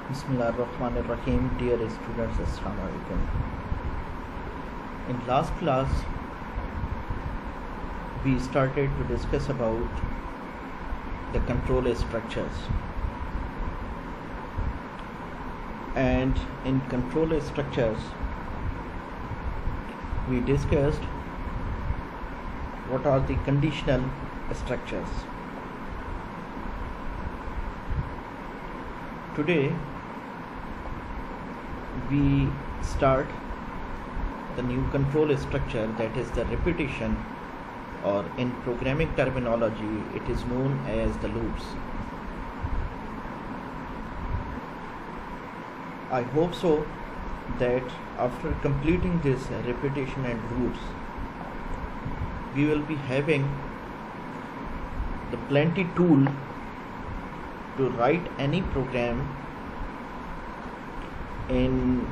Bismillahirrahmanirrahim. Dear students, Assalamu alaikum. In last class, we started to discuss about the control structures. And in control structures, we discussed what are the conditional structures. Today, we start the new control structure, that is the repetition, or in programming terminology it is known as the loops. I hope so that after completing this repetition and loops, we will be having the plenty tool to write any program in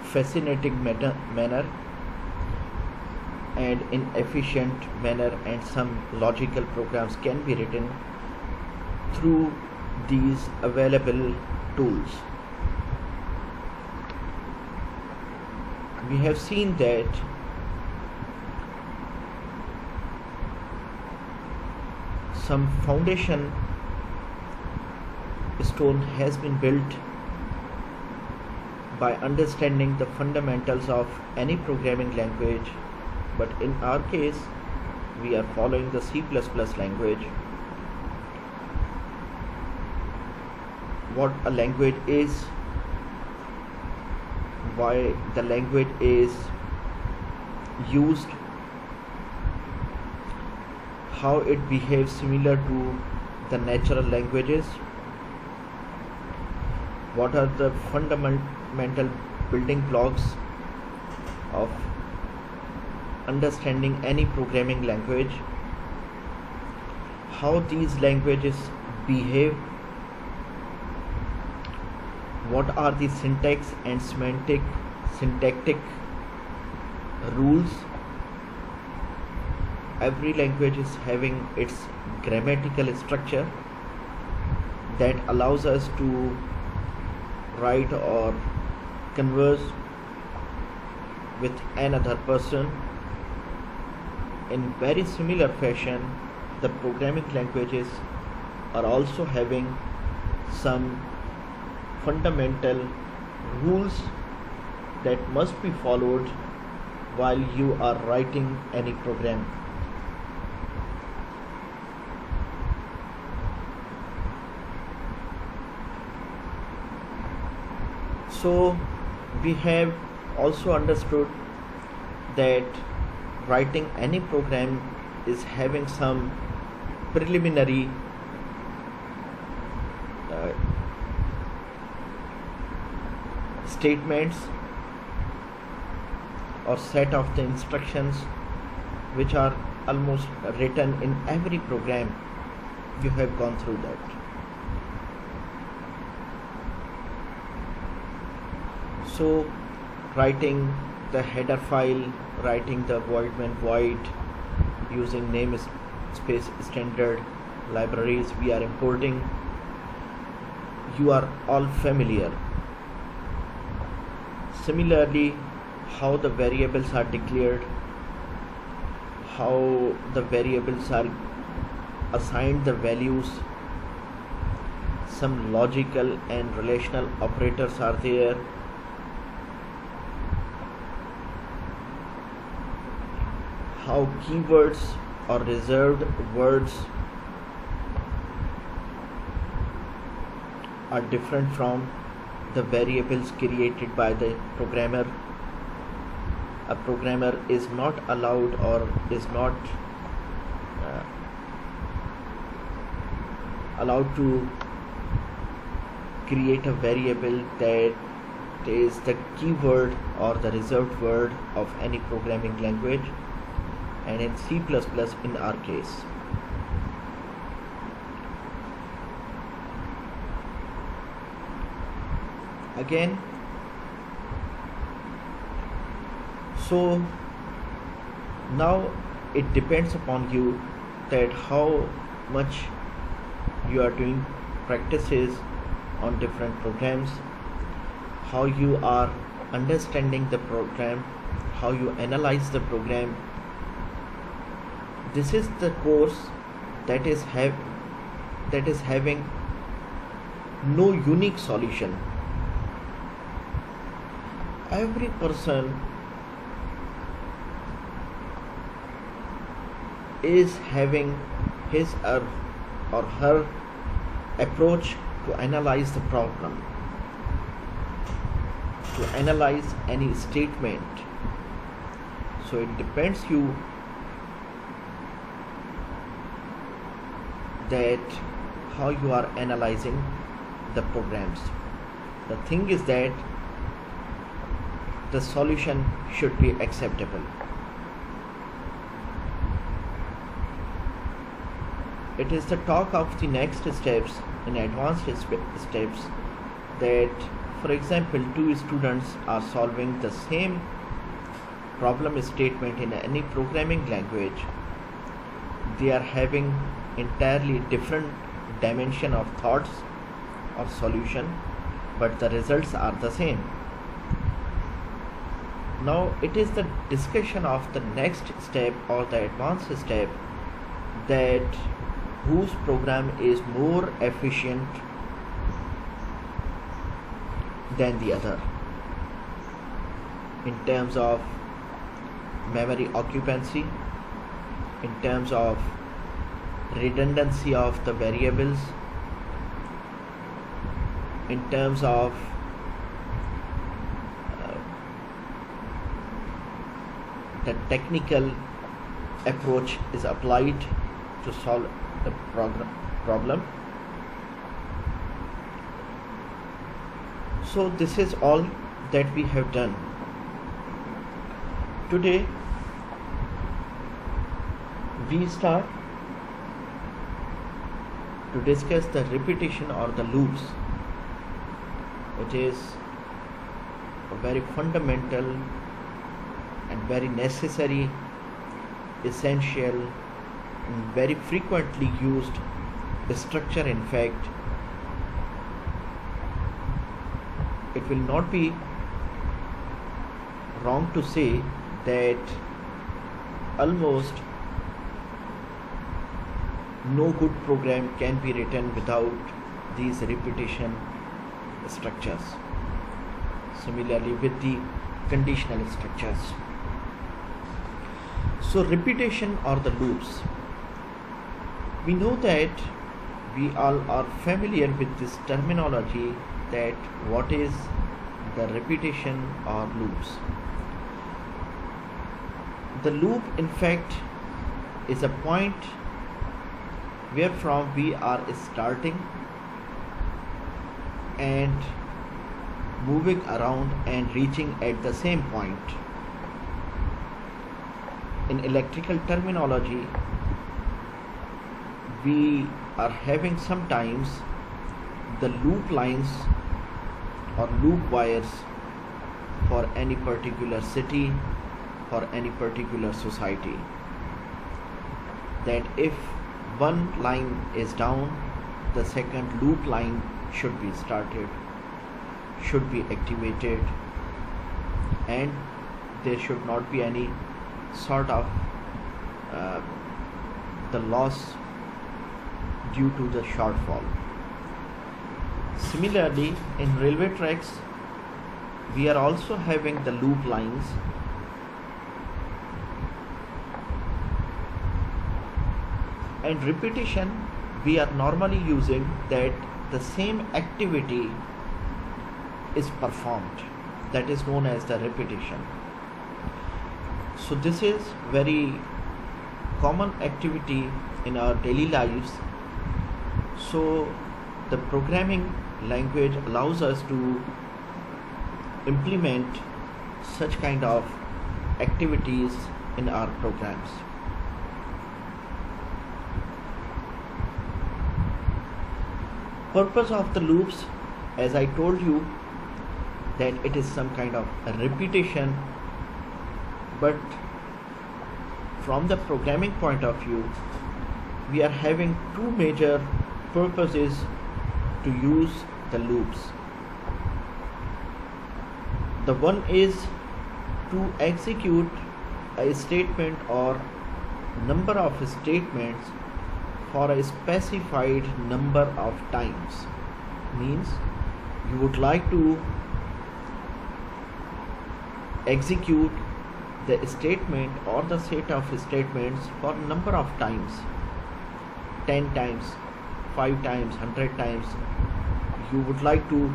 fascinating manner and in efficient manner, and some logical programs can be written through these available tools. We have seen that some foundation stone has been built by understanding the fundamentals of any programming language, but in our case we are following the C++ language. What a language is, why the language is used, how it behaves similar to the natural languages, what are the fundamental building blocks of understanding any programming language, how these languages behave, what are the syntax and syntactic rules. Every language is having its grammatical structure that allows us to write or converse with another person. In very similar fashion, the programming languages are also having some fundamental rules that must be followed while you are writing any program. So we have also understood that writing any program is having some preliminary statements or set of the instructions which are almost written in every program. You have gone through that. So writing the header file, writing the void, using namespace standard libraries we are importing, you are all familiar. Similarly, how the variables are declared, how the variables are assigned the values, some logical and relational operators are there. How keywords or reserved words are different from the variables created by the programmer. A programmer is not allowed or is not allowed to create a variable that is the keyword or the reserved word of any programming language, and in C++ in our case. Again, so now it depends upon you that how much you are doing practices on different programs, how you are understanding the program, how you analyze the program. This is the course that is having no unique solution. Every person is having his or her approach to analyze the problem, to analyze any statement. So it depends you that how you are analyzing the programs. The thing is that the solution should be acceptable. It is the talk of the next steps in advanced steps that, for example, two students are solving the same problem statement in any programming language. They are having entirely different dimension of thoughts or solution, but the results are the same. Now it is the discussion of the next step or the advanced step, that whose program is more efficient than the other in terms of memory occupancy, in terms of redundancy of the variables, in terms of the technical approach is applied to solve the problem. So this is all that we have done. Today we start to discuss the repetition or the loops. It is a very fundamental and very necessary, essential, and very frequently used structure. In fact, it will not be wrong to say that almost no good program can be written without these repetition structures. Similarly with the conditional structures. So repetition or the loops. We know that we all are familiar with this terminology, that what is the repetition or loops. The loop in fact is a point where from we are starting and moving around and reaching at the same point. In electrical terminology, we are having sometimes the loop lines or loop wires for any particular city, for any particular society, that if one line is down, the second loop line should be started, should be activated, and there should not be any sort of the loss due to the shortfall. Similarly, in railway tracks, we are also having the loop lines. And repetition, we are normally using that the same activity is performed. That is known as the repetition. So this is very common activity in our daily lives. So the programming language allows us to implement such kind of activities in our programs. Purpose of the loops, as I told you, that it is some kind of a repetition, but from the programming point of view, we are having two major purposes to use the loops. The one is to execute a statement or number of statements for a specified number of times. Means you would like to execute the statement or the set of statements for number of times, 10 times, 5 times, 100 times. You would like to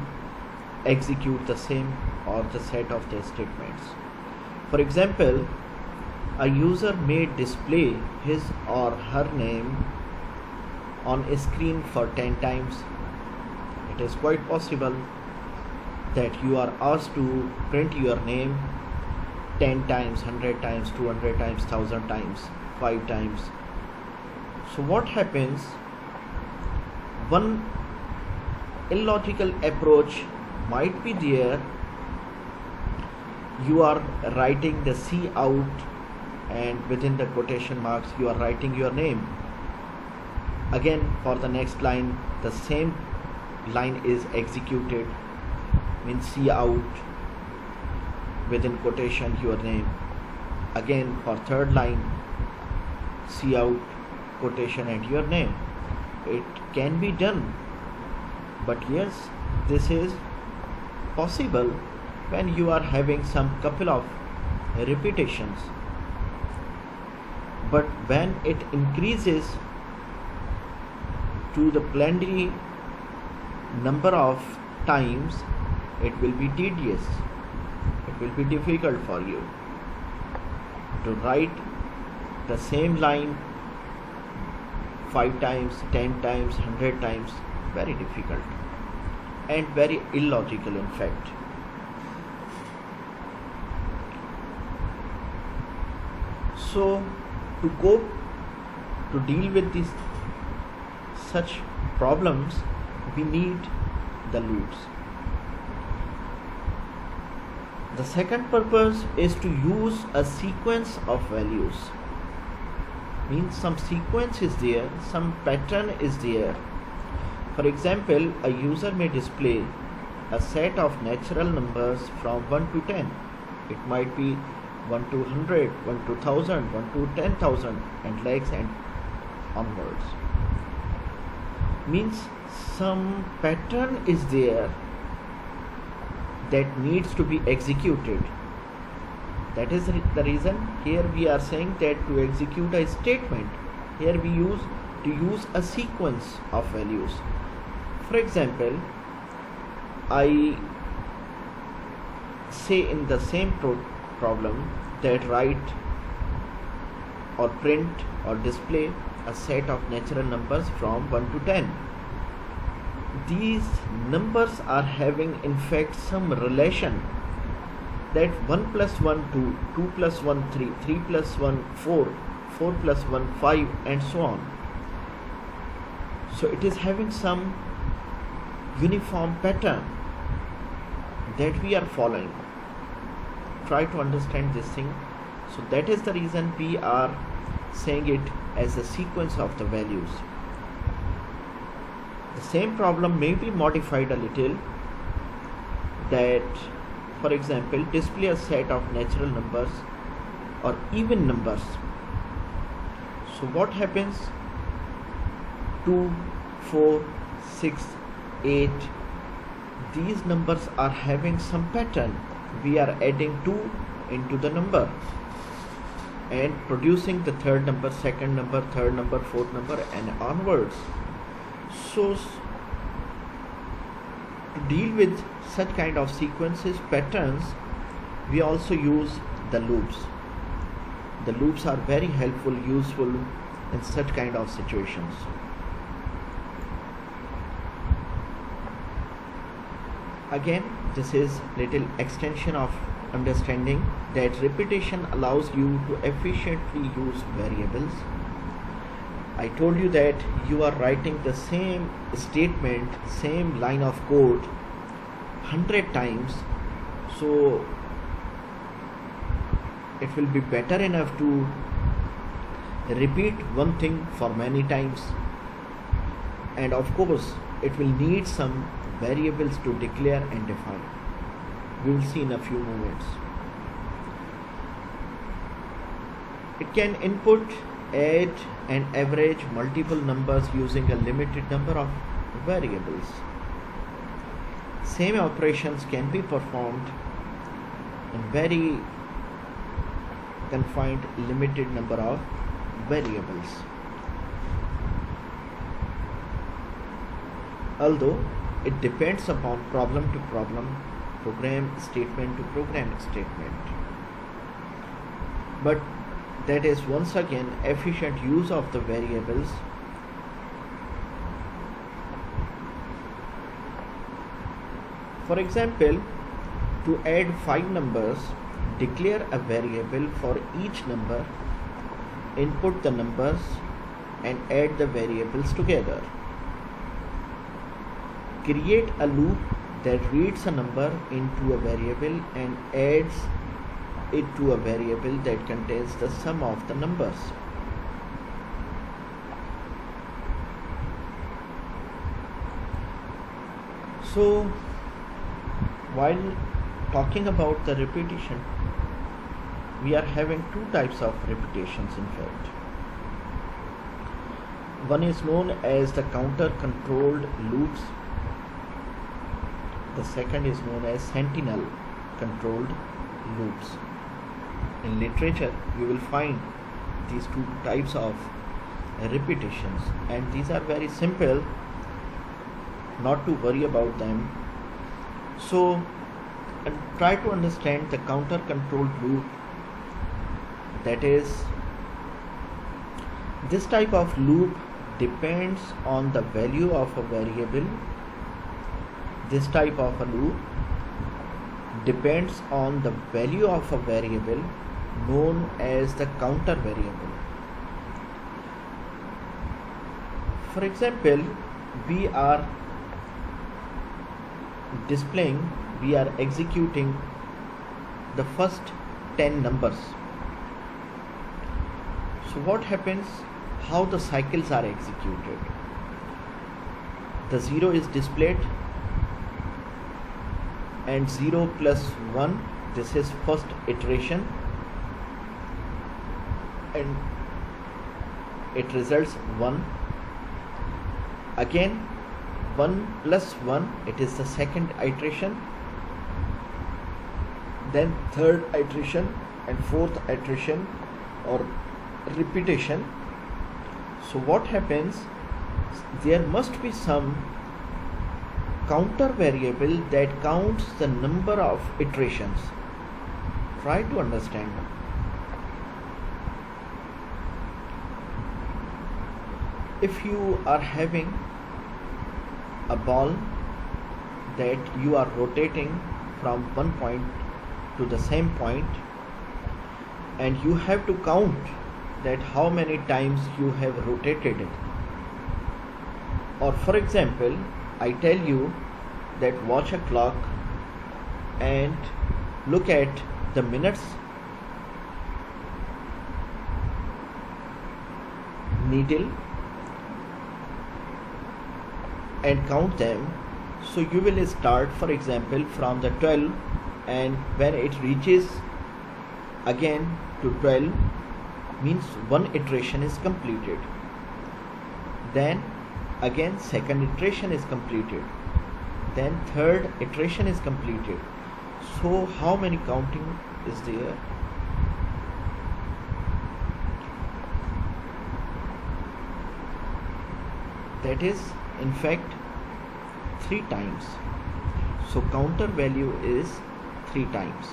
execute the same or the set of the statements. For example, a user may display his or her name on a screen for 10 times. It is quite possible that you are asked to print your name 10 times, 100 times, 200 times, 1000 times, 5 times. So what happens? One illogical approach might be there. You are writing the C out, and within the quotation marks you are writing your name. Again, for the next line, the same line is executed, means C out, within quotation your name. Again, for third line, C out, quotation and your name. It can be done, but yes, this is possible when you are having some couple of repetitions. But when it increases to the plenty number of times, it will be tedious. It will be difficult for you to write the same line 5 times, 10 times, 100 times. Very difficult and very illogical, in fact. So to deal with these such problems, we need the loops. The second purpose is to use a sequence of values. Means some sequence is there, some pattern is there. For example, a user may display a set of natural numbers from 1 to 10. It might be 1 to 100, 1 to 1000, 1 to 10,000 and lakhs and onwards. Means some pattern is there that needs to be executed. That is the reason here we are saying that to execute a statement, here we use a sequence of values. For example, I say in the same problem that write or print or display a set of natural numbers from 1 to 10. These numbers are having in fact some relation, that 1 plus 1 2, 2 plus 1 3, 3 plus 1 4, 4 plus 1 5 and so on. So it is having some uniform pattern that we are following. Try to understand this thing. So that is the reason we are saying it as a sequence of the values. The same problem may be modified a little, that for example display a set of natural numbers or even numbers. So what happens? 2, 4, 6, 8, these numbers are having some pattern. We are adding 2 into the number and producing the third number, second number, third number, fourth number and onwards. So to deal with such kind of sequences, patterns, we also use the loops. The loops are very helpful, useful in such kind of situations. Again, this is little extension of understanding that repetition allows you to efficiently use variables. I told you that you are writing the same statement, same line of code 100 times, so it will be better enough to repeat one thing for many times. And of course, it will need some variables to declare and define. We will see in a few moments. It can input, add and average multiple numbers using a limited number of variables. Same operations can be performed in very confined limited number of variables. Although it depends upon problem to problem, program statement to program statement. But that is once again efficient use of the variables. For example, to add 5 numbers, declare a variable for each number, input the numbers and add the variables together. Create a loop that reads a number into a variable and adds it to a variable that contains the sum of the numbers. So, while talking about the repetition, we are having two types of repetitions in fact. One is known as the counter controlled loops. The second is known as sentinel controlled loops. In literature, you will find these two types of repetitions, and these are very simple, not to worry about them. So, try to understand the counter controlled loop. That is, this type of loop depends on the value of a variable. This type of a loop depends on the value of a variable known as the counter variable. For example, we are executing the first 10 numbers. So what happens? How the cycles are executed? The 0 is displayed and 0 plus 1, this is first iteration, and it results 1. Again 1 plus 1, it is the second iteration, then third iteration and fourth iteration or repetition. So what happens? There must be some counter variable that counts the number of iterations. Try to understand. If you are having a ball that you are rotating from one point to the same point, and you have to count that how many times you have rotated it. Or for example, I tell you that watch a clock and look at the minutes needle and count them. So you will start, for example, from the 12, and when it reaches again to 12, means one iteration is completed. Then again second iteration is completed. Then third iteration is completed. So how many counting is there? That is in fact 3 times. So counter value is 3 times.